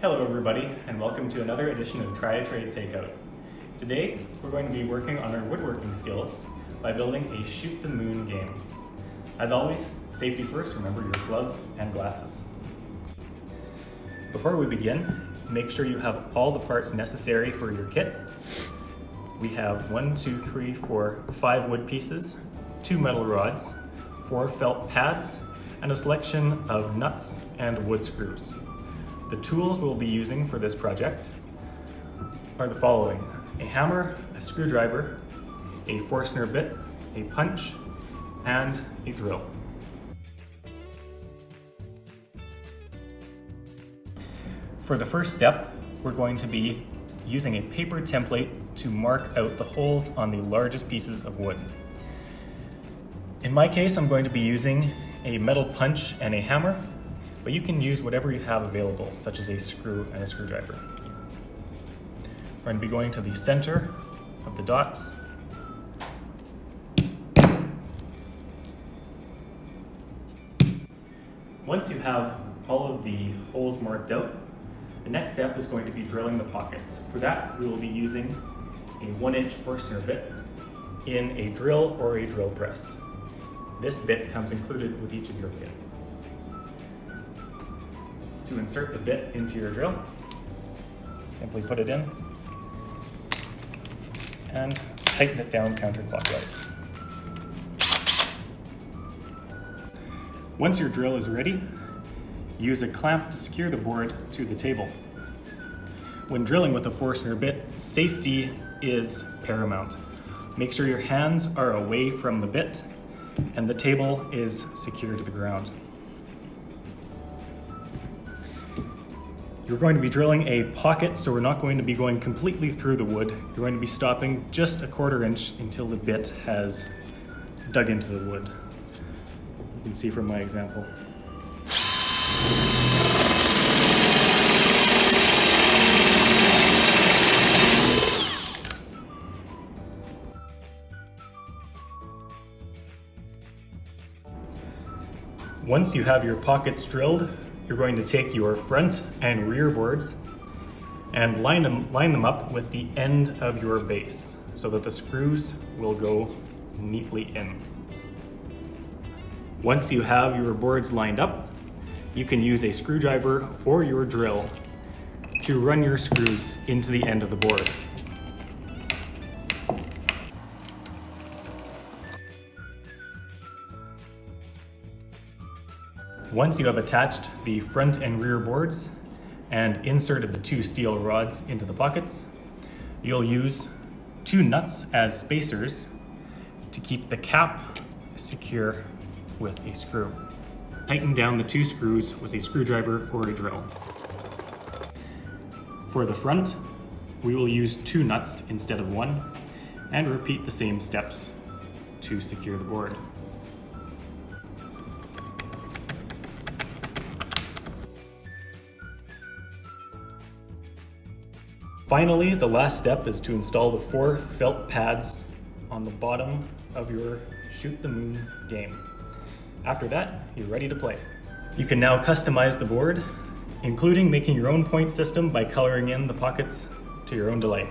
Hello everybody, and welcome to another edition of Try a Trade Takeout. Today, we're going to be working on our woodworking skills by building a shoot the moon game. As always, safety first, remember your gloves and glasses. Before we begin, make sure you have all the parts necessary for your kit. We have 5 wood pieces, 2 metal rods, 4 felt pads, and a selection of nuts and wood screws. The tools we'll be using for this project are the following: a hammer, a screwdriver, a Forstner bit, a punch, and a drill. For the first step, we're going to be using a paper template to mark out the holes on the largest pieces of wood. In my case, I'm going to be using a metal punch and a hammer, but you can use whatever you have available, such as a screw and a screwdriver. We're going to be going to the center of the dots. Once you have all of the holes marked out, the next step is going to be drilling the pockets. For that, we will be using a 1-inch Forstner bit in a drill or a drill press. This bit comes included with each of your kits. To insert the bit into your drill, simply put it in and tighten it down counterclockwise. Once your drill is ready, use a clamp to secure the board to the table. When drilling with a Forstner bit, safety is paramount. Make sure your hands are away from the bit and the table is secured to the ground. You're going to be drilling a pocket, so we're not going to be going completely through the wood. You're going to be stopping just a 1/4 inch until the bit has dug into the wood. You can see from my example. Once you have your pockets drilled, you're going to take your front and rear boards and line them up with the end of your base so that the screws will go neatly in. Once you have your boards lined up, you can use a screwdriver or your drill to run your screws into the end of the board. Once you have attached the front and rear boards and inserted the 2 steel rods into the pockets, you'll use 2 nuts as spacers to keep the cap secure with a screw. Tighten down the 2 screws with a screwdriver or a drill. For the front, we will use 2 nuts instead of 1 and repeat the same steps to secure the board. Finally, the last step is to install the 4 felt pads on the bottom of your Shoot the Moon game. After that, you're ready to play. You can now customize the board, including making your own point system by coloring in the pockets to your own delight.